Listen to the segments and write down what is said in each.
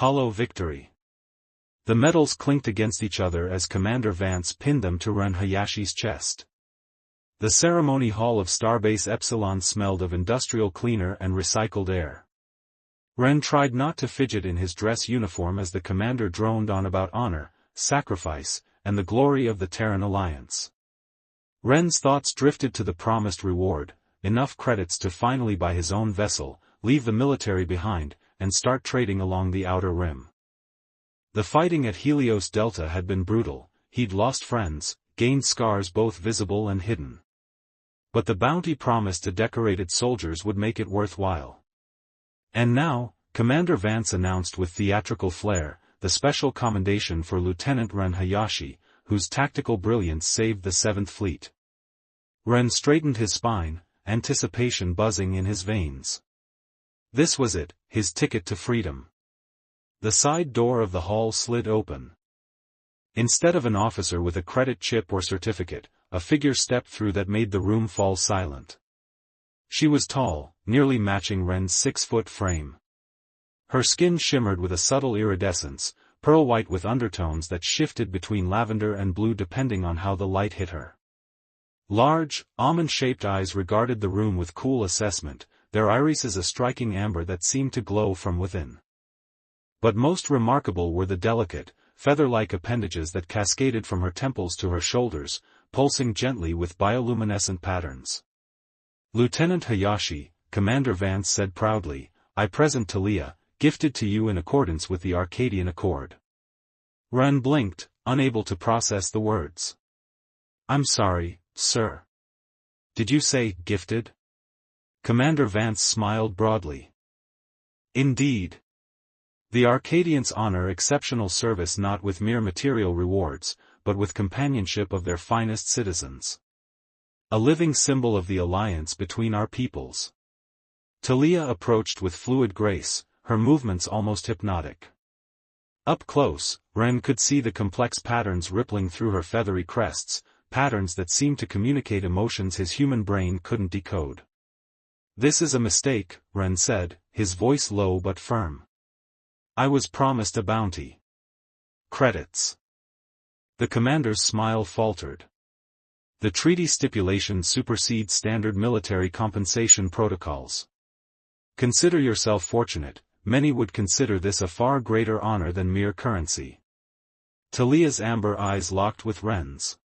Hollow victory. The medals clinked against each other as Commander Vance pinned them to Ren Hayashi's chest. The ceremony hall of Starbase Epsilon smelled of industrial cleaner and recycled air. Ren tried not to fidget in his dress uniform as the commander droned on about honor, sacrifice, and the glory of the Terran Alliance. Ren's thoughts drifted to the promised reward, enough credits to finally buy his own vessel, leave the military behind, and start trading along the outer rim. The fighting at Helios Delta had been brutal, he'd lost friends, gained scars both visible and hidden. But the bounty promised to decorated soldiers would make it worthwhile. And now, Commander Vance announced with theatrical flair, the special commendation for Lieutenant Ren Hayashi, whose tactical brilliance saved the 7th Fleet. Ren straightened his spine, anticipation buzzing in his veins. This was it, his ticket to freedom. The side door of the hall slid open. Instead of an officer with a credit chip or certificate, a figure stepped through that made the room fall silent. She was tall, nearly matching Ren's 6-foot frame. Her skin shimmered with a subtle iridescence, pearl-white with undertones that shifted between lavender and blue depending on how the light hit her. Large, almond-shaped eyes regarded the room with cool assessment, their irises a striking amber that seemed to glow from within. But most remarkable were the delicate, feather-like appendages that cascaded from her temples to her shoulders, pulsing gently with bioluminescent patterns. Lieutenant Hayashi, Commander Vance said proudly, I present Talia, gifted to you in accordance with the Arcadian Accord. Ren blinked, unable to process the words. I'm sorry, sir. Did you say, gifted? Commander Vance smiled broadly. Indeed. The Arcadians honor exceptional service not with mere material rewards, but with companionship of their finest citizens. A living symbol of the alliance between our peoples. Talia approached with fluid grace, her movements almost hypnotic. Up close, Ren could see the complex patterns rippling through her feathery crests, patterns that seemed to communicate emotions his human brain couldn't decode. This is a mistake, Ren said, his voice low but firm. I was promised a bounty. Credits. The commander's smile faltered. The treaty stipulation supersedes standard military compensation protocols. Consider yourself fortunate, many would consider this a far greater honor than mere currency. Talia's amber eyes locked with Ren's.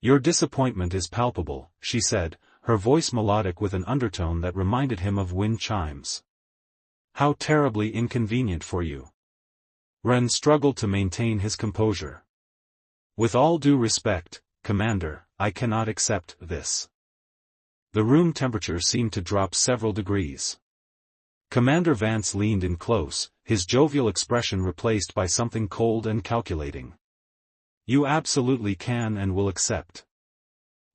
Your disappointment is palpable, she said, her voice melodic with an undertone that reminded him of wind chimes. How terribly inconvenient for you. Ren struggled to maintain his composure. With all due respect, Commander, I cannot accept this. The room temperature seemed to drop several degrees. Commander Vance leaned in close, his jovial expression replaced by something cold and calculating. You absolutely can and will accept.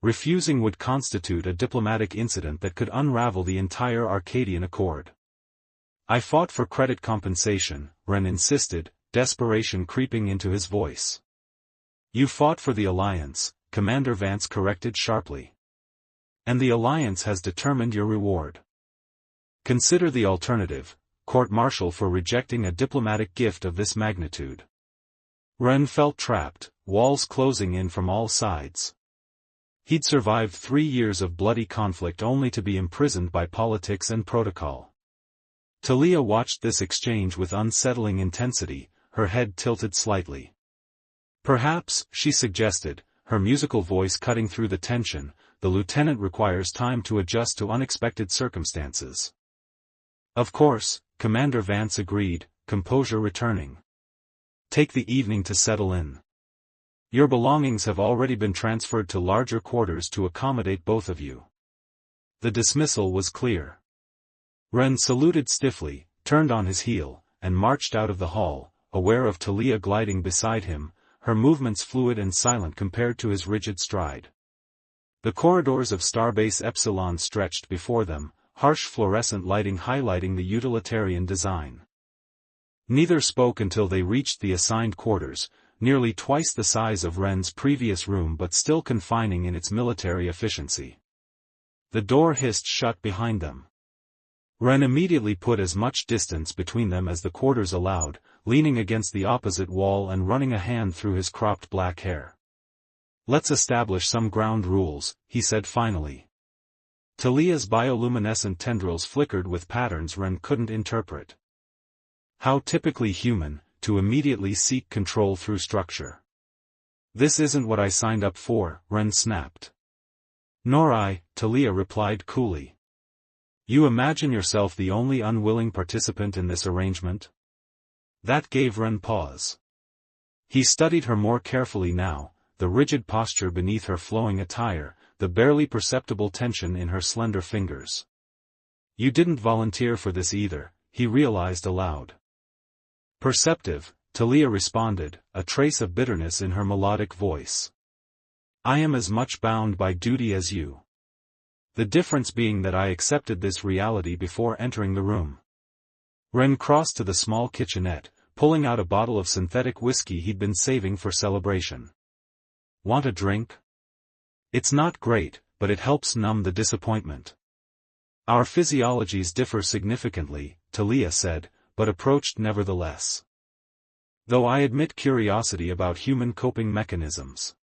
Refusing would constitute a diplomatic incident that could unravel the entire Arcadian Accord. I fought for credit compensation, Ren insisted, desperation creeping into his voice. You fought for the Alliance, Commander Vance corrected sharply. And the Alliance has determined your reward. Consider the alternative, court-martial for rejecting a diplomatic gift of this magnitude. Ren felt trapped, walls closing in from all sides. He'd survived 3 years of bloody conflict only to be imprisoned by politics and protocol. Talia watched this exchange with unsettling intensity, her head tilted slightly. Perhaps, she suggested, her musical voice cutting through the tension, the lieutenant requires time to adjust to unexpected circumstances. Of course, Commander Vance agreed, composure returning. Take the evening to settle in. Your belongings have already been transferred to larger quarters to accommodate both of you. The dismissal was clear. Ren saluted stiffly, turned on his heel, and marched out of the hall, aware of Talia gliding beside him, her movements fluid and silent compared to his rigid stride. The corridors of Starbase Epsilon stretched before them, harsh fluorescent lighting highlighting the utilitarian design. Neither spoke until they reached the assigned quarters, nearly twice the size of Ren's previous room but still confining in its military efficiency. The door hissed shut behind them. Ren immediately put as much distance between them as the quarters allowed, leaning against the opposite wall and running a hand through his cropped black hair. "Let's establish some ground rules," he said finally. Talia's bioluminescent tendrils flickered with patterns Ren couldn't interpret. How typically human, to immediately seek control through structure. "This isn't what I signed up for," Ren snapped. "Nor I," Talia replied coolly. "You imagine yourself the only unwilling participant in this arrangement?" That gave Ren pause. He studied her more carefully now, the rigid posture beneath her flowing attire, the barely perceptible tension in her slender fingers. "You didn't volunteer for this either," he realized aloud. "Perceptive," Talia responded, a trace of bitterness in her melodic voice. "I am as much bound by duty as you. The difference being that I accepted this reality before entering the room." Ren crossed to the small kitchenette, pulling out a bottle of synthetic whiskey he'd been saving for celebration. "Want a drink? It's not great, but it helps numb the disappointment." "Our physiologies differ significantly," Talia said, but approached nevertheless. "Though I admit curiosity about human coping mechanisms."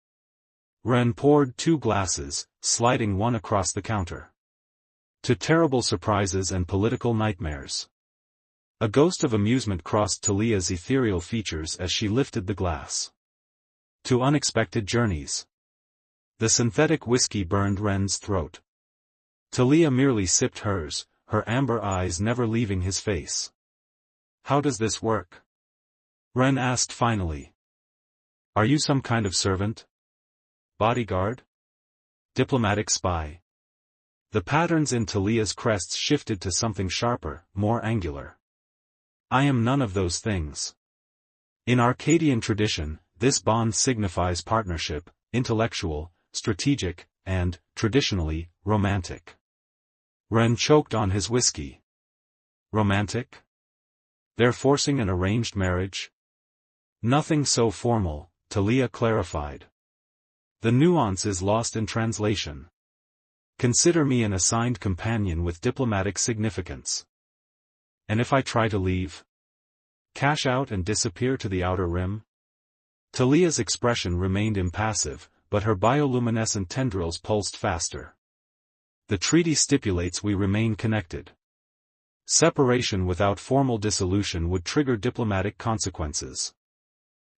Ren poured 2 glasses, sliding one across the counter. "To terrible surprises and political nightmares." A ghost of amusement crossed Talia's ethereal features as she lifted the glass. "To unexpected journeys." The synthetic whiskey burned Ren's throat. Talia merely sipped hers, her amber eyes never leaving his face. "How does this work?" Ren asked finally. "Are you some kind of servant? Bodyguard? Diplomatic spy?" The patterns in Talia's crests shifted to something sharper, more angular. "I am none of those things. In Arcadian tradition, this bond signifies partnership, intellectual, strategic, and, traditionally, romantic." Ren choked on his whiskey. "Romantic? They're forcing an arranged marriage?" "Nothing so formal," Talia clarified. "The nuance is lost in translation. Consider me an assigned companion with diplomatic significance." "And if I try to leave? Cash out and disappear to the outer rim?" Talia's expression remained impassive, but her bioluminescent tendrils pulsed faster. "The treaty stipulates we remain connected. Separation without formal dissolution would trigger diplomatic consequences."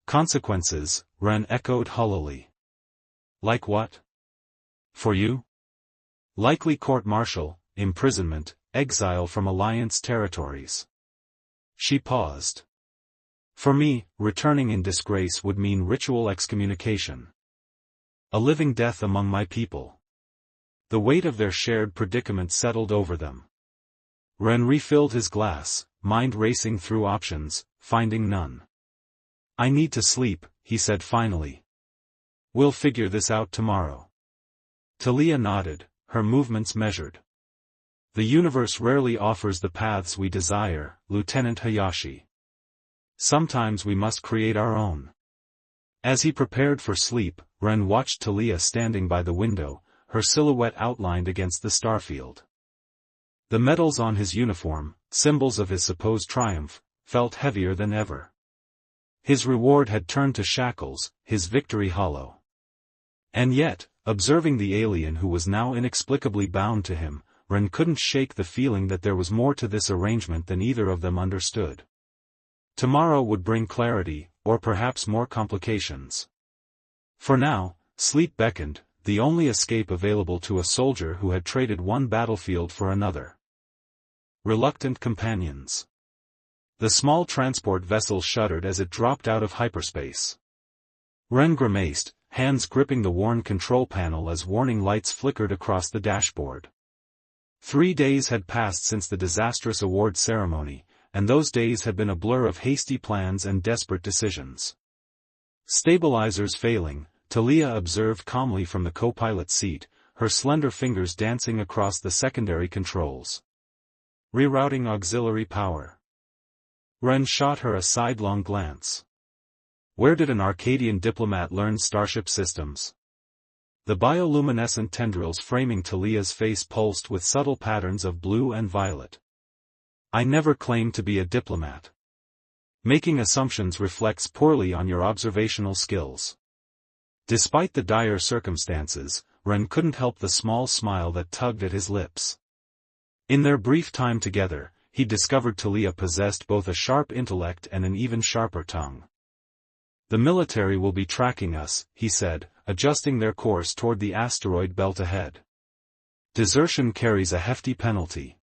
"Consequences," Ren echoed hullily. "Like what? For you?" "Likely court-martial, imprisonment, exile from Alliance territories." She paused. "For me, returning in disgrace would mean ritual excommunication. A living death among my people." The weight of their shared predicament settled over them. Ren refilled his glass, mind racing through options, finding none. "I need to sleep," he said finally. "We'll figure this out tomorrow." Talia nodded, her movements measured. "The universe rarely offers the paths we desire, Lieutenant Hayashi. Sometimes we must create our own." As he prepared for sleep, Ren watched Talia standing by the window, her silhouette outlined against the starfield. The medals on his uniform, symbols of his supposed triumph, felt heavier than ever. His reward had turned to shackles, his victory hollow. And yet, observing the alien who was now inexplicably bound to him, Ren couldn't shake the feeling that there was more to this arrangement than either of them understood. Tomorrow would bring clarity, or perhaps more complications. For now, sleep beckoned, the only escape available to a soldier who had traded one battlefield for another. Reluctant companions. The small transport vessel shuddered as it dropped out of hyperspace. Ren grimaced, hands gripping the worn control panel as warning lights flickered across the dashboard. 3 days had passed since the disastrous award ceremony, and those days had been a blur of hasty plans and desperate decisions. Stabilizers failing, Talia observed calmly from the co-pilot seat, her slender fingers dancing across the secondary controls. Rerouting auxiliary power. Ren shot her a sidelong glance. Where did an Arcadian diplomat learn starship systems? The bioluminescent tendrils framing Talia's face pulsed with subtle patterns of blue and violet. I never claimed to be a diplomat. Making assumptions reflects poorly on your observational skills. Despite the dire circumstances, Ren couldn't help the small smile that tugged at his lips. In their brief time together, he discovered Talia possessed both a sharp intellect and an even sharper tongue. The military will be tracking us, he said, adjusting their course toward the asteroid belt ahead. Desertion carries a hefty penalty.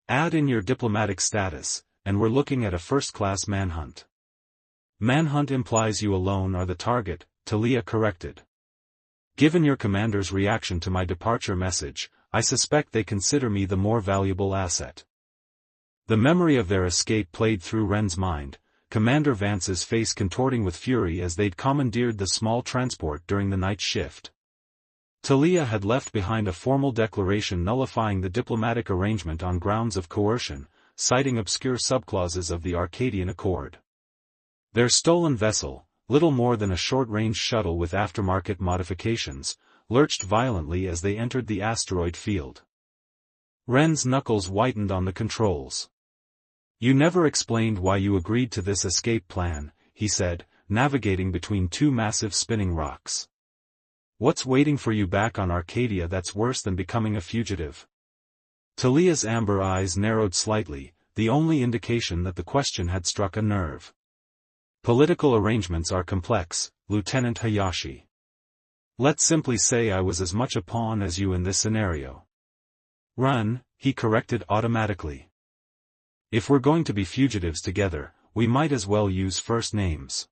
Add in your diplomatic status, and we're looking at a first-class manhunt. Manhunt implies you alone are the target, Talia corrected. Given your commander's reaction to my departure message, I suspect they consider me the more valuable asset. The memory of their escape played through Ren's mind, Commander Vance's face contorting with fury as they'd commandeered the small transport during the night shift. Talia had left behind a formal declaration nullifying the diplomatic arrangement on grounds of coercion, citing obscure subclauses of the Arcadian Accord. Their stolen vessel, little more than a short-range shuttle with aftermarket modifications, lurched violently as they entered the asteroid field. Ren's knuckles whitened on the controls. You never explained why you agreed to this escape plan, he said, navigating between two massive spinning rocks. What's waiting for you back on Arcadia that's worse than becoming a fugitive? Talia's amber eyes narrowed slightly, the only indication that the question had struck a nerve. Political arrangements are complex, Lieutenant Hayashi. Let's simply say I was as much a pawn as you in this scenario. Run, he corrected automatically. If we're going to be fugitives together, we might as well use first names.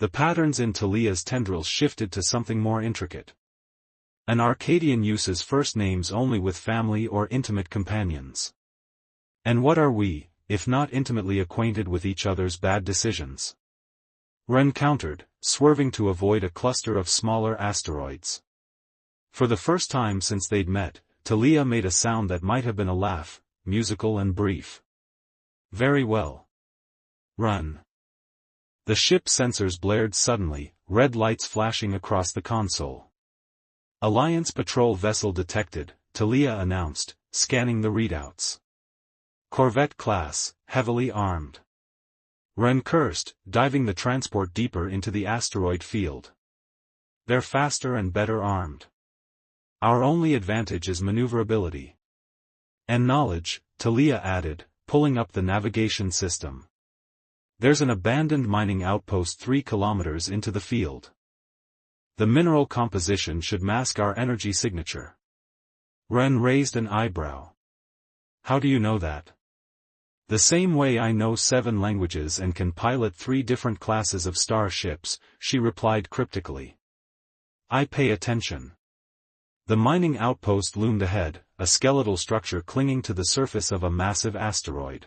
The patterns in Talia's tendrils shifted to something more intricate. An Arcadian uses first names only with family or intimate companions. And what are we, if not intimately acquainted with each other's bad decisions? Ren countered, swerving to avoid a cluster of smaller asteroids. For the first time since they'd met, Talia made a sound that might have been a laugh, musical and brief. Very well. Run. The ship sensors blared suddenly, red lights flashing across the console. Alliance patrol vessel detected, Talia announced, scanning the readouts. Corvette class, heavily armed. Ren cursed, diving the transport deeper into the asteroid field. They're faster and better armed. Our only advantage is maneuverability. And knowledge, Talia added, pulling up the navigation system. There's an abandoned mining outpost 3 kilometers into the field. The mineral composition should mask our energy signature. Ren raised an eyebrow. How do you know that? The same way I know 7 languages and can pilot 3 different classes of starships, she replied cryptically. I pay attention. The mining outpost loomed ahead, a skeletal structure clinging to the surface of a massive asteroid.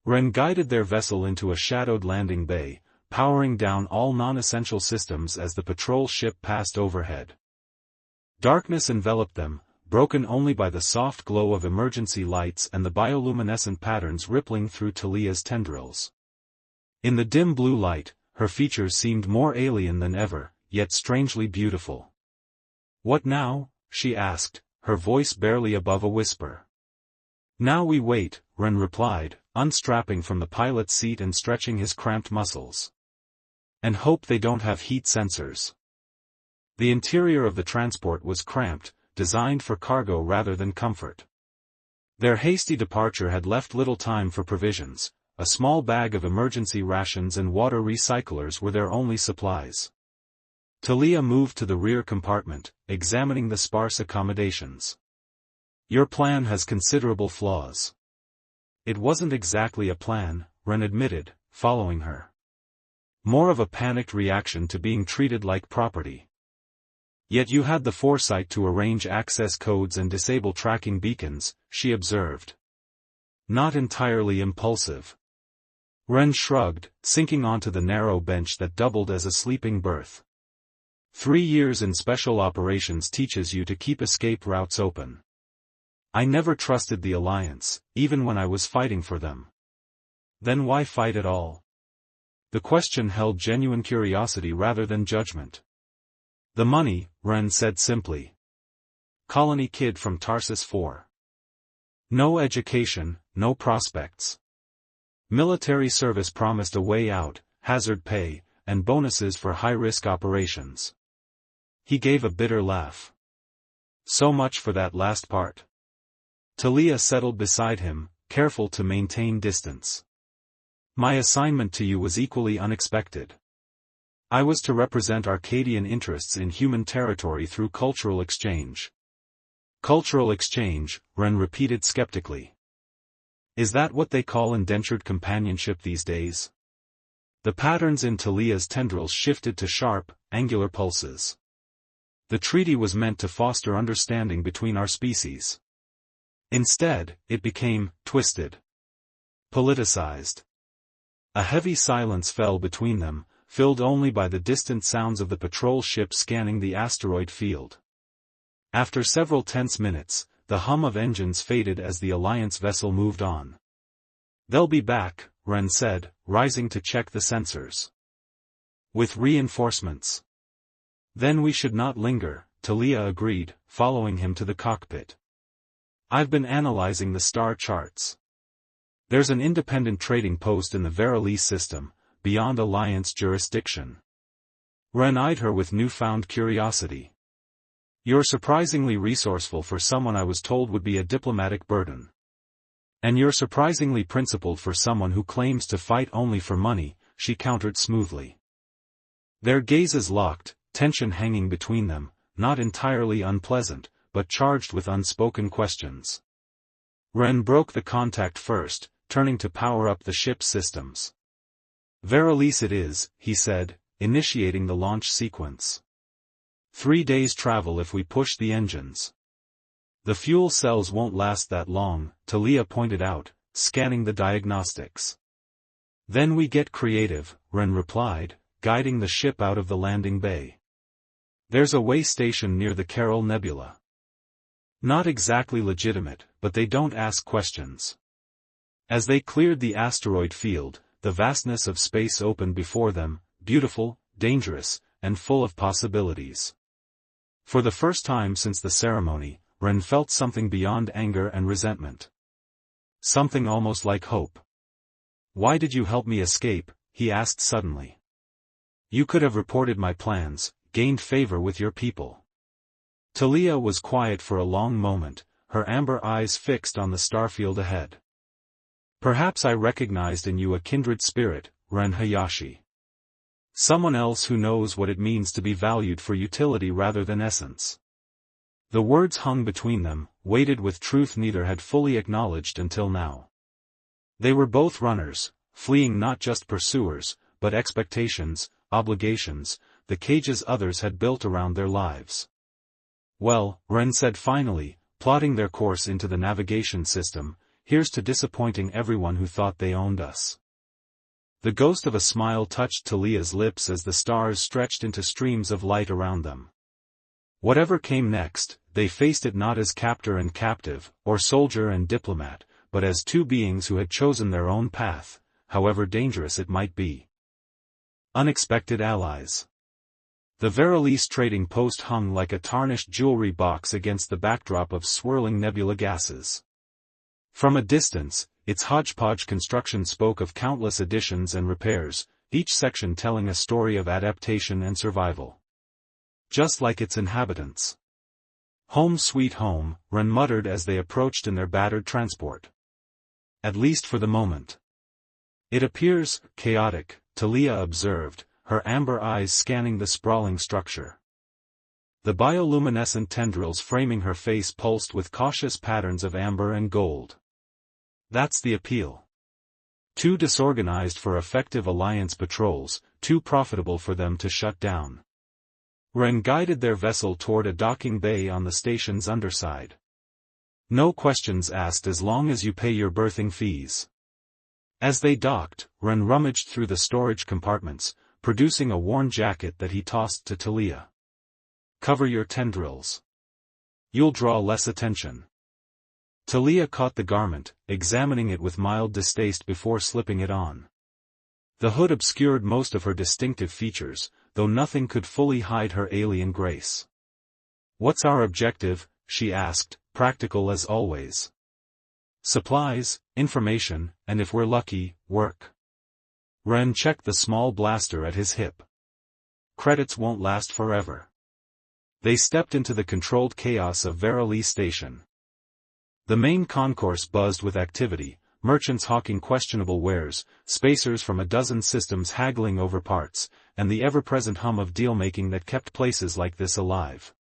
Ren guided their vessel into a shadowed landing bay, powering down all non-essential systems as the patrol ship passed overhead. Darkness enveloped them, broken only by the soft glow of emergency lights and the bioluminescent patterns rippling through Talia's tendrils. In the dim blue light, her features seemed more alien than ever, yet strangely beautiful. What now? She asked, her voice barely above a whisper. Now we wait, Ren replied, unstrapping from the pilot's seat and stretching his cramped muscles. And hope they don't have heat sensors. The interior of the transport was cramped, designed for cargo rather than comfort. Their hasty departure had left little time for provisions. A small bag of emergency rations and water recyclers were their only supplies. Talia moved to the rear compartment, examining the sparse accommodations. Your plan has considerable flaws. It wasn't exactly a plan, Ren admitted, following her. More of a panicked reaction to being treated like property. Yet you had the foresight to arrange access codes and disable tracking beacons, she observed. Not entirely impulsive. Ren shrugged, sinking onto the narrow bench that doubled as a sleeping berth. 3 years in special operations teaches you to keep escape routes open. I never trusted the Alliance, even when I was fighting for them. Then why fight at all? The question held genuine curiosity rather than judgment. The money, Ren said simply. Colony kid from Tarsus 4. No education, no prospects. Military service promised a way out, hazard pay, and bonuses for high-risk operations. He gave a bitter laugh. So much for that last part. Talia settled beside him, careful to maintain distance. My assignment to you was equally unexpected. I was to represent Arcadian interests in human territory through cultural exchange. Cultural exchange, Ren repeated skeptically. Is that what they call indentured companionship these days? The patterns in Talia's tendrils shifted to sharp, angular pulses. The treaty was meant to foster understanding between our species. Instead, it became twisted. Politicized. A heavy silence fell between them, filled only by the distant sounds of the patrol ship scanning the asteroid field. After several tense minutes, the hum of engines faded as the Alliance vessel moved on. They'll be back, Ren said, rising to check the sensors. With reinforcements. Then we should not linger, Talia agreed, following him to the cockpit. I've been analyzing the star charts. There's an independent trading post in the Verilise system, beyond Alliance jurisdiction. Ren eyed her with newfound curiosity. You're surprisingly resourceful for someone I was told would be a diplomatic burden. And you're surprisingly principled for someone who claims to fight only for money, she countered smoothly. Their gazes locked, tension hanging between them, not entirely unpleasant, but charged with unspoken questions. Ren broke the contact first, turning to power up the ship's systems. Verilise it is, he said, initiating the launch sequence. 3 days travel if we push the engines. The fuel cells won't last that long, Talia pointed out, scanning the diagnostics. Then we get creative, Ren replied, guiding the ship out of the landing bay. There's a way station near the Carol Nebula. Not exactly legitimate, but they don't ask questions. As they cleared the asteroid field, the vastness of space opened before them, beautiful, dangerous, and full of possibilities. For the first time since the ceremony, Ren felt something beyond anger and resentment. Something almost like hope. Why did you help me escape? He asked suddenly. You could have reported my plans, gained favor with your people. Talia was quiet for a long moment, her amber eyes fixed on the starfield ahead. Perhaps I recognized in you a kindred spirit, Ren Hayashi. Someone else who knows what it means to be valued for utility rather than essence. The words hung between them, weighted with truth neither had fully acknowledged until now. They were both runners, fleeing not just pursuers, but expectations, obligations, the cages others had built around their lives. Well, Ren said finally, plotting their course into the navigation system, here's to disappointing everyone who thought they owned us. The ghost of a smile touched Talia's lips as the stars stretched into streams of light around them. Whatever came next, they faced it not as captor and captive, or soldier and diplomat, but as two beings who had chosen their own path, however dangerous it might be. Unexpected allies. The Verilise trading post hung like a tarnished jewelry box against the backdrop of swirling nebula gases. From a distance, its hodgepodge construction spoke of countless additions and repairs, each section telling a story of adaptation and survival. Just like its inhabitants. Home sweet home, Ren muttered as they approached in their battered transport. At least for the moment. It appears chaotic, Talia observed, her amber eyes scanning the sprawling structure. The bioluminescent tendrils framing her face pulsed with cautious patterns of amber and gold. That's the appeal. Too disorganized for effective Alliance patrols, too profitable for them to shut down. Ren guided their vessel toward a docking bay on the station's underside. No questions asked as long as you pay your berthing fees. As they docked, Ren rummaged through the storage compartments, producing a worn jacket that he tossed to Talia. Cover your tendrils. You'll draw less attention. Talia caught the garment, examining it with mild distaste before slipping it on. The hood obscured most of her distinctive features, though nothing could fully hide her alien grace. What's our objective? She asked, practical as always. Supplies, information, and if we're lucky, work. Ren checked the small blaster at his hip. Credits won't last forever. They stepped into the controlled chaos of Verily Station. The main concourse buzzed with activity, merchants hawking questionable wares, spacers from a dozen systems haggling over parts, and the ever-present hum of deal-making that kept places like this alive.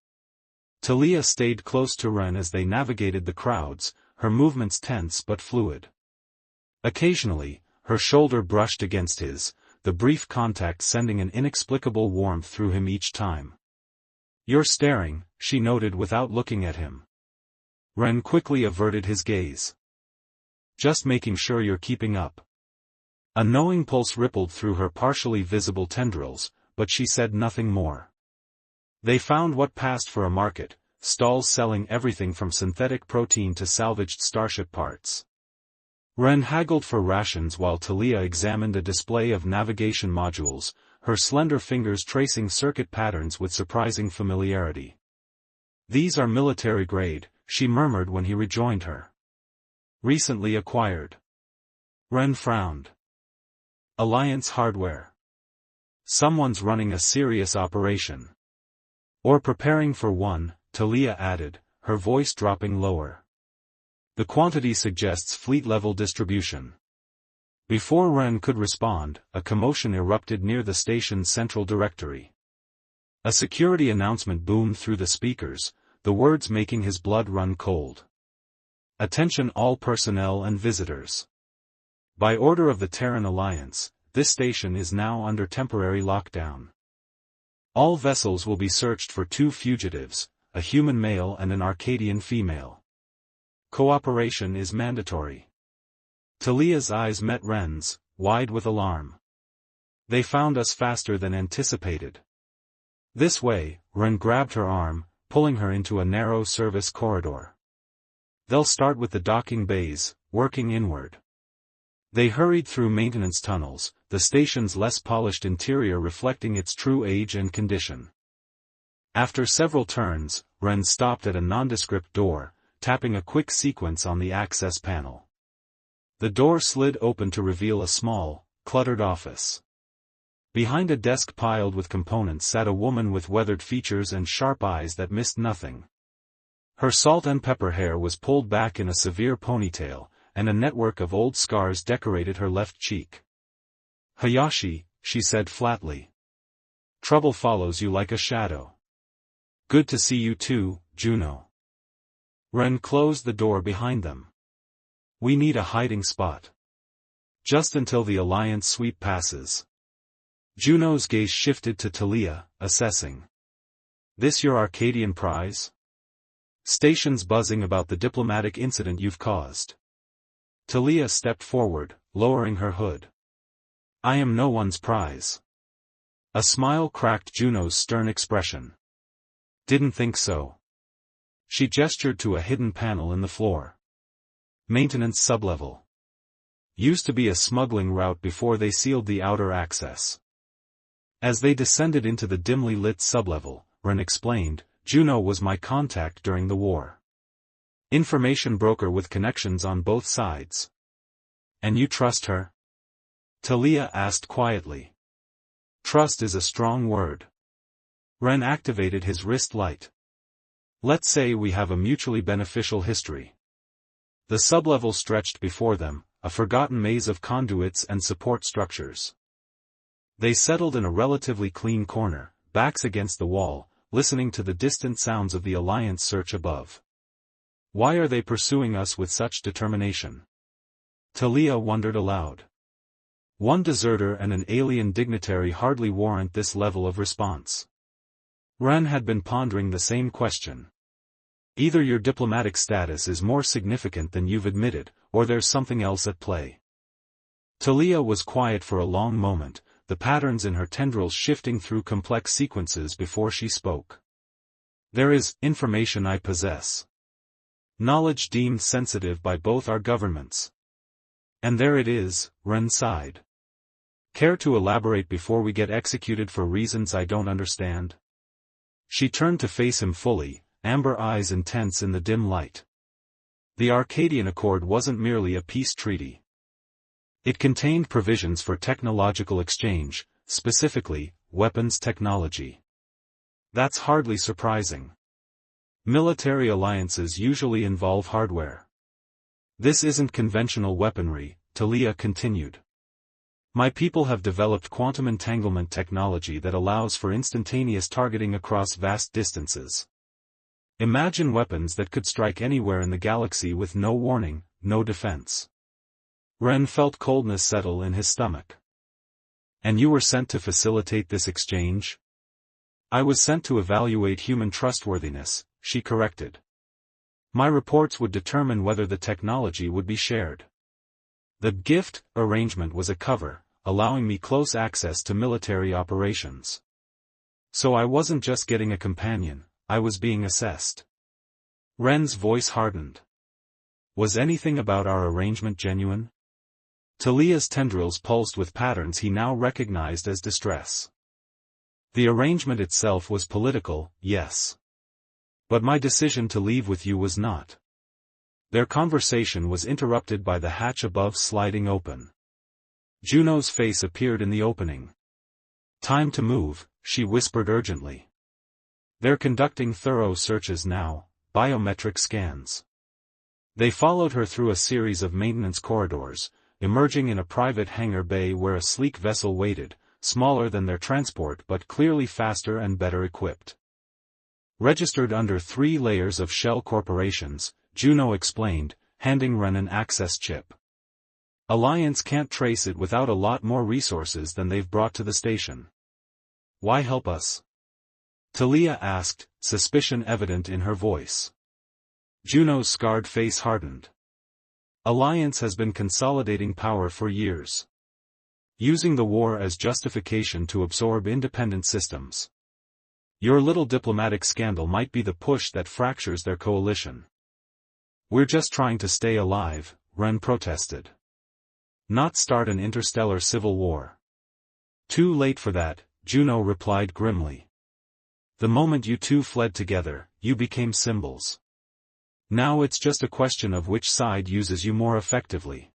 Talia stayed close to Ren as they navigated the crowds, her movements tense but fluid. Occasionally, her shoulder brushed against his, the brief contact sending an inexplicable warmth through him each time. "You're staring," she noted without looking at him. Ren quickly averted his gaze. "Just making sure you're keeping up." A knowing pulse rippled through her partially visible tendrils, but she said nothing more. They found what passed for a market, stalls selling everything from synthetic protein to salvaged starship parts. Ren haggled for rations while Talia examined a display of navigation modules, her slender fingers tracing circuit patterns with surprising familiarity. "These are military grade," she murmured when he rejoined her. "Recently acquired." Ren frowned. "Alliance hardware. Someone's running a serious operation." "Or preparing for one," Talia added, her voice dropping lower. "The quantity suggests fleet-level distribution." Before Ren could respond, a commotion erupted near the station's central directory. A security announcement boomed through the speakers, the words making his blood run cold. "Attention all personnel and visitors. By order of the Terran Alliance, this station is now under temporary lockdown. All vessels will be searched for 2 fugitives, a human male and an Arcadian female. Cooperation is mandatory." Talia's eyes met Ren's, wide with alarm. "They found us faster than anticipated." "This way," Ren grabbed her arm, pulling her into a narrow service corridor. "They'll start with the docking bays, working inward." They hurried through maintenance tunnels, the station's less polished interior reflecting its true age and condition. After several turns, Ren stopped at a nondescript door, tapping a quick sequence on the access panel. The door slid open to reveal a small, cluttered office. Behind a desk piled with components sat a woman with weathered features and sharp eyes that missed nothing. Her salt and pepper hair was pulled back in a severe ponytail, and a network of old scars decorated her left cheek. "Hayashi," she said flatly. "Trouble follows you like a shadow." "Good to see you too, Juno." Ren closed the door behind them. "We need a hiding spot. Just until the Alliance sweep passes." Juno's gaze shifted to Talia, assessing. "This your Arcadian prize? Station's buzzing about the diplomatic incident you've caused." Talia stepped forward, lowering her hood. "I am no one's prize." A smile cracked Juno's stern expression. "Didn't think so." She gestured to a hidden panel in the floor. "Maintenance sublevel. Used to be a smuggling route before they sealed the outer access." As they descended into the dimly lit sublevel, Ren explained, "Juno was my contact during the war. Information broker with connections on both sides." "And you trust her?" Talia asked quietly. "Trust is a strong word." Ren activated his wrist light. "Let's say we have a mutually beneficial history." The sublevel stretched before them, a forgotten maze of conduits and support structures. They settled in a relatively clean corner, backs against the wall, listening to the distant sounds of the Alliance search above. "Why are they pursuing us with such determination?" Talia wondered aloud. One deserter and an alien dignitary hardly warrant this level of response. Ren had been pondering the same question. Either your diplomatic status is more significant than you've admitted, or there's something else at play. Talia was quiet for a long moment, the patterns in her tendrils shifting through complex sequences before she spoke. "There is information I possess. Knowledge deemed sensitive by both our governments." "And there it is," Ren sighed. "Care to elaborate before we get executed for reasons I don't understand?" She turned to face him fully, amber eyes intense in the dim light. The Arcadian Accord wasn't merely a peace treaty. It contained provisions for technological exchange, specifically, weapons technology. That's hardly surprising. Military alliances usually involve hardware. This isn't conventional weaponry, Talia continued. My people have developed quantum entanglement technology that allows for instantaneous targeting across vast distances. Imagine weapons that could strike anywhere in the galaxy with no warning, no defense. Ren felt coldness settle in his stomach. And you were sent to facilitate this exchange? I was sent to evaluate human trustworthiness, she corrected. My reports would determine whether the technology would be shared. The gift arrangement was a cover, allowing me close access to military operations. So I wasn't just getting a companion, I was being assessed. Ren's voice hardened. Was anything about our arrangement genuine? Talia's tendrils pulsed with patterns he now recognized as distress. The arrangement itself was political, yes. But my decision to leave with you was not. Their conversation was interrupted by the hatch above sliding open. Juno's face appeared in the opening. Time to move, she whispered urgently. They're conducting thorough searches now, biometric scans. They followed her through a series of maintenance corridors, emerging in a private hangar bay where a sleek vessel waited, smaller than their transport but clearly faster and better equipped. Registered under 3 layers of shell corporations, Juno explained, handing Ren an access chip. Alliance can't trace it without a lot more resources than they've brought to the station. Why help us? Talia asked, suspicion evident in her voice. Juno's scarred face hardened. Alliance has been consolidating power for years. Using the war as justification to absorb independent systems. Your little diplomatic scandal might be the push that fractures their coalition. We're just trying to stay alive, Ren protested. Not start an interstellar civil war. Too late for that, Juno replied grimly. The moment you two fled together, you became symbols. Now it's just a question of which side uses you more effectively.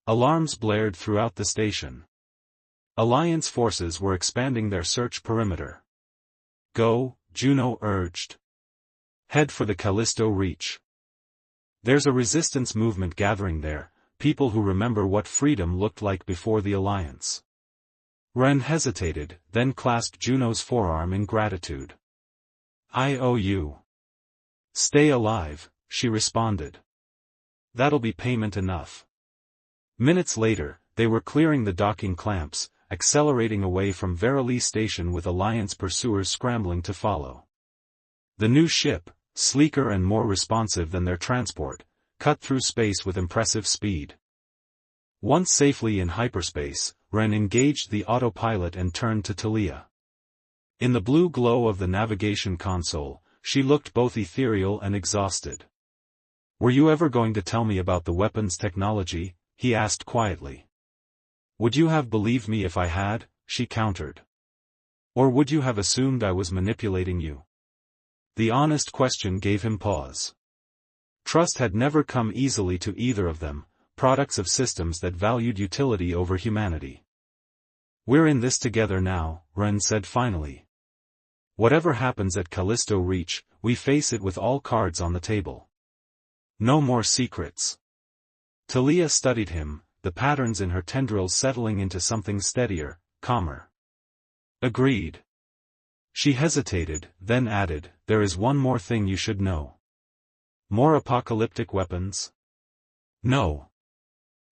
Alarms blared throughout the station. Alliance forces were expanding their search perimeter. Go, Juno urged. Head for the Callisto Reach. There's a resistance movement gathering there, people who remember what freedom looked like before the Alliance. Ren hesitated, then clasped Juno's forearm in gratitude. I owe you. Stay alive, she responded. That'll be payment enough. Minutes later, they were clearing the docking clamps, accelerating away from Verily Station with Alliance pursuers scrambling to follow. The new ship, sleeker and more responsive than their transport, cut through space with impressive speed. Once safely in hyperspace, Ren engaged the autopilot and turned to Talia. In the blue glow of the navigation console, she looked both ethereal and exhausted. Were you ever going to tell me about the weapons technology? He asked quietly. Would you have believed me if I had? She countered. Or would you have assumed I was manipulating you? The honest question gave him pause. Trust had never come easily to either of them, products of systems that valued utility over humanity. We're in this together now, Ren said finally. Whatever happens at Callisto Reach, we face it with all cards on the table. No more secrets. Talia studied him, the patterns in her tendrils settling into something steadier, calmer. Agreed. She hesitated, then added, there is one more thing you should know. More apocalyptic weapons? No.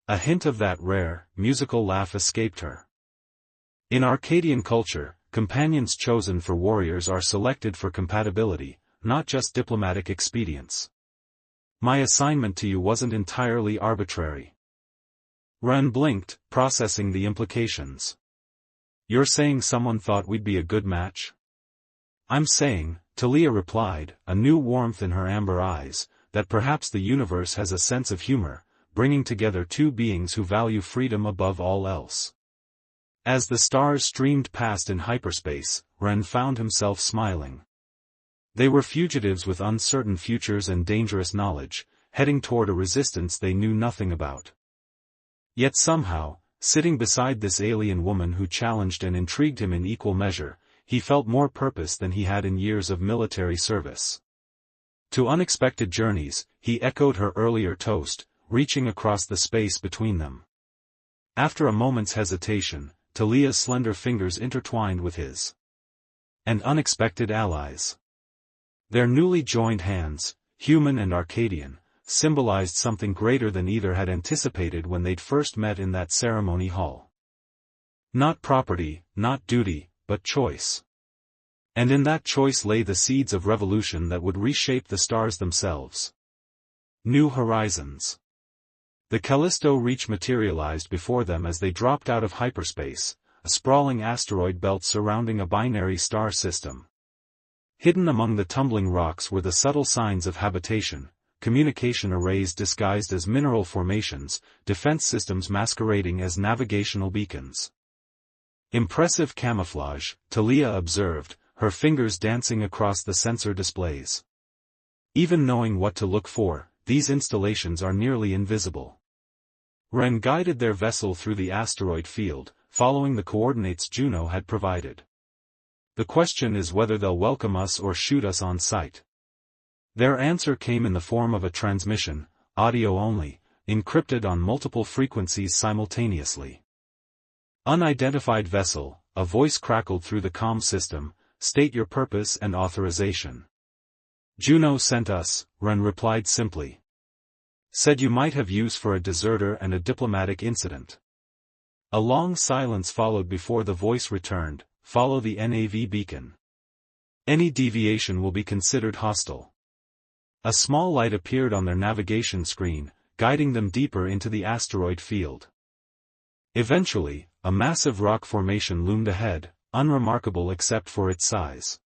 A hint of that rare, musical laugh escaped her. In Arcadian culture, companions chosen for warriors are selected for compatibility, not just diplomatic expedience. My assignment to you wasn't entirely arbitrary. Ren blinked, processing the implications. You're saying someone thought we'd be a good match? I'm saying, Talia replied, a new warmth in her amber eyes, that perhaps the universe has a sense of humor, bringing together two beings who value freedom above all else. As the stars streamed past in hyperspace, Ren found himself smiling. They were fugitives with uncertain futures and dangerous knowledge, heading toward a resistance they knew nothing about. Yet somehow, sitting beside this alien woman who challenged and intrigued him in equal measure, he felt more purpose than he had in years of military service. To unexpected journeys, he echoed her earlier toast, reaching across the space between them. After a moment's hesitation, Talia's slender fingers intertwined with his. And unexpected allies. Their newly joined hands, human and Arcadian, symbolized something greater than either had anticipated when they'd first met in that ceremony hall. Not property, not duty, but choice. And in that choice lay the seeds of revolution that would reshape the stars themselves. New horizons. The Callisto Reach materialized before them as they dropped out of hyperspace, a sprawling asteroid belt surrounding a binary star system. Hidden among the tumbling rocks were the subtle signs of habitation, communication arrays disguised as mineral formations, defense systems masquerading as navigational beacons. Impressive camouflage, Talia observed, her fingers dancing across the sensor displays. Even knowing what to look for, these installations are nearly invisible. Ren guided their vessel through the asteroid field, following the coordinates Juno had provided. The question is whether they'll welcome us or shoot us on sight. Their answer came in the form of a transmission, audio only, encrypted on multiple frequencies simultaneously. Unidentified vessel, a voice crackled through the comm system, state your purpose and authorization. Juno sent us, Ren replied simply. Said you might have use for a deserter and a diplomatic incident. A long silence followed before the voice returned, follow the NAV beacon. Any deviation will be considered hostile. A small light appeared on their navigation screen, guiding them deeper into the asteroid field. Eventually, a massive rock formation loomed ahead, unremarkable except for its size.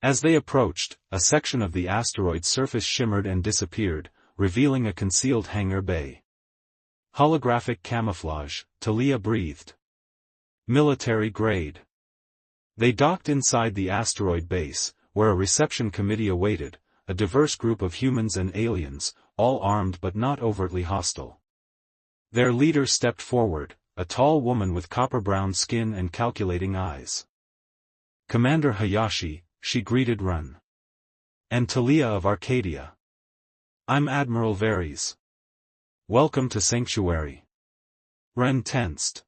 As they approached, a section of the asteroid's surface shimmered and disappeared, revealing a concealed hangar bay. Holographic camouflage, Talia breathed. Military grade. They docked inside the asteroid base, where a reception committee awaited, a diverse group of humans and aliens, all armed but not overtly hostile. Their leader stepped forward, a tall woman with copper-brown skin and calculating eyes. Commander Hayashi, she greeted Ren. And Talia of Arcadia. I'm Admiral Varys. Welcome to Sanctuary. Ren tensed.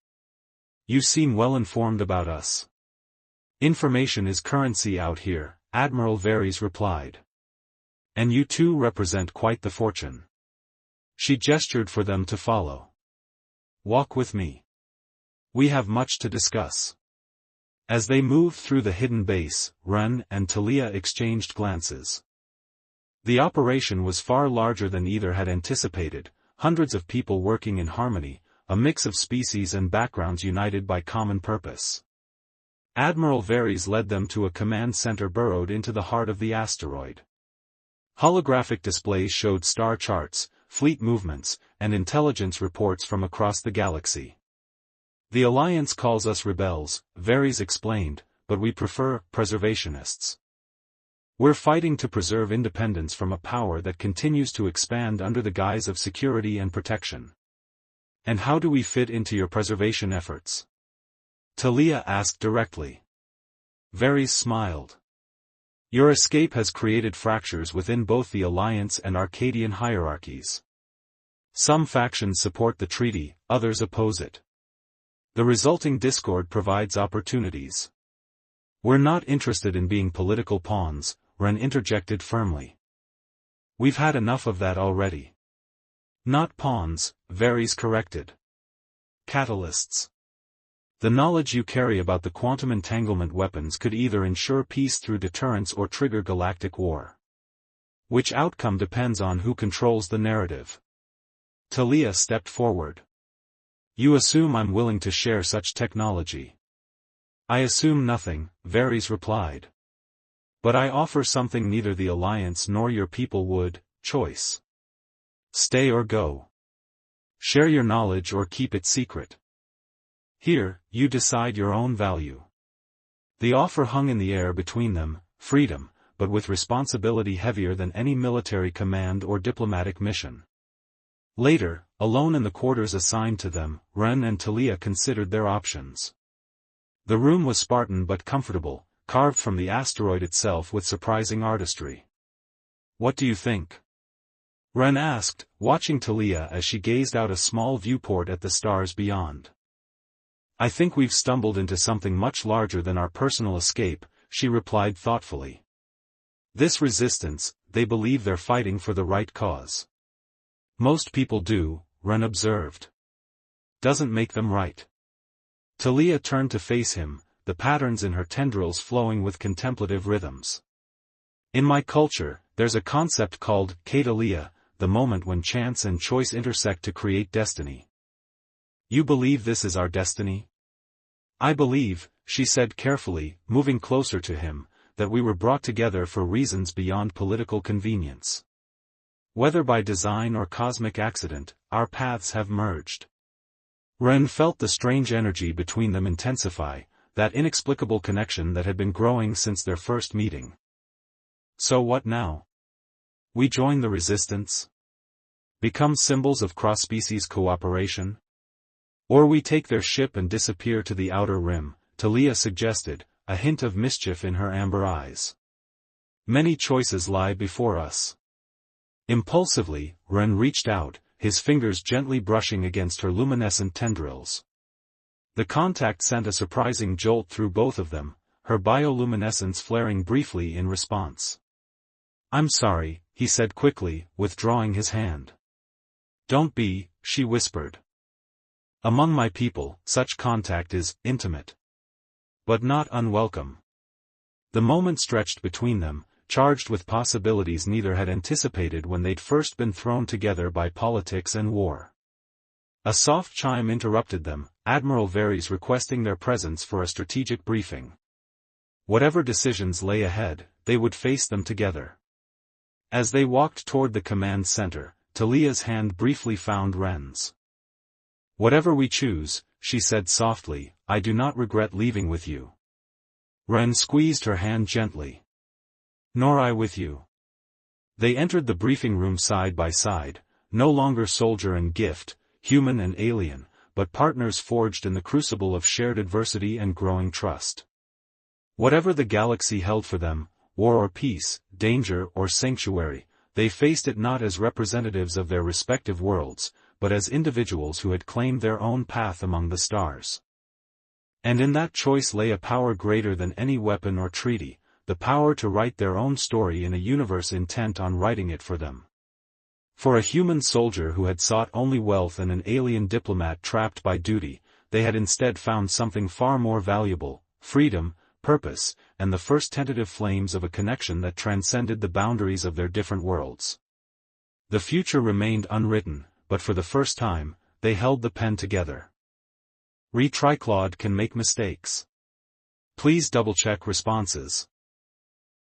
You seem well informed about us. Information is currency out here, Admiral Varys replied. And you two represent quite the fortune. She gestured for them to follow. Walk with me. We have much to discuss. As they moved through the hidden base, Ren and Talia exchanged glances. The operation was far larger than either had anticipated, hundreds of people working in harmony, a mix of species and backgrounds united by common purpose. Admiral Varys led them to a command center burrowed into the heart of the asteroid. Holographic displays showed star charts, fleet movements, and intelligence reports from across the galaxy. The Alliance calls us rebels, Varys explained, but we prefer preservationists. We're fighting to preserve independence from a power that continues to expand under the guise of security and protection. And how do we fit into your preservation efforts? Talia asked directly. Varys smiled. Your escape has created fractures within both the Alliance and Arcadian hierarchies. Some factions support the treaty, others oppose it. The resulting discord provides opportunities. We're not interested in being political pawns, Ren interjected firmly. We've had enough of that already. Not pawns, Varys corrected. Catalysts. The knowledge you carry about the quantum entanglement weapons could either ensure peace through deterrence or trigger galactic war. Which outcome depends on who controls the narrative. Talia stepped forward. You assume I'm willing to share such technology. I assume nothing, Varys replied. But I offer something neither the Alliance nor your people would, choice. Stay or go. Share your knowledge or keep it secret. Here, you decide your own value. The offer hung in the air between them, freedom, but with responsibility heavier than any military command or diplomatic mission. Later, alone in the quarters assigned to them, Ren and Talia considered their options. The room was Spartan but comfortable, carved from the asteroid itself with surprising artistry. "What do you think?" Ren asked, watching Talia as she gazed out a small viewport at the stars beyond. "I think we've stumbled into something much larger than our personal escape," she replied thoughtfully. "This resistance, they believe they're fighting for the right cause." "Most people do," Ren observed. "Doesn't make them right." Talia turned to face him, the patterns in her tendrils flowing with contemplative rhythms. "In my culture, there's a concept called Katalia, the moment when chance and choice intersect to create destiny." "You believe this is our destiny?" "I believe," she said carefully, moving closer to him, "that we were brought together for reasons beyond political convenience. Whether by design or cosmic accident, our paths have merged." Ren felt the strange energy between them intensify, that inexplicable connection that had been growing since their first meeting. "So what now? We join the resistance? Become symbols of cross-species cooperation? Or we take their ship and disappear to the outer rim," Talia suggested, a hint of mischief in her amber eyes. "Many choices lie before us." Impulsively, Ren reached out, his fingers gently brushing against her luminescent tendrils. The contact sent a surprising jolt through both of them, her bioluminescence flaring briefly in response. "I'm sorry," he said quickly, withdrawing his hand. "Don't be," she whispered. "Among my people, such contact is intimate. But not unwelcome." The moment stretched between them, charged with possibilities neither had anticipated when they'd first been thrown together by politics and war. A soft chime interrupted them, Admiral Varys requesting their presence for a strategic briefing. Whatever decisions lay ahead, they would face them together. As they walked toward the command center, Talia's hand briefly found Ren's. "Whatever we choose," she said softly, "I do not regret leaving with you." Ren squeezed her hand gently. "Nor I with you." They entered the briefing room side by side, no longer soldier and gift, human and alien, but partners forged in the crucible of shared adversity and growing trust. Whatever the galaxy held for them, war or peace, danger or sanctuary, they faced it not as representatives of their respective worlds, but as individuals who had claimed their own path among the stars. And in that choice lay a power greater than any weapon or treaty, the power to write their own story in a universe intent on writing it for them. For a human soldier who had sought only wealth and an alien diplomat trapped by duty, they had instead found something far more valuable: freedom, purpose, and the first tentative flames of a connection that transcended the boundaries of their different worlds. The future remained unwritten, but for the first time, they held the pen together. Triclaude can make mistakes. Please double-check responses.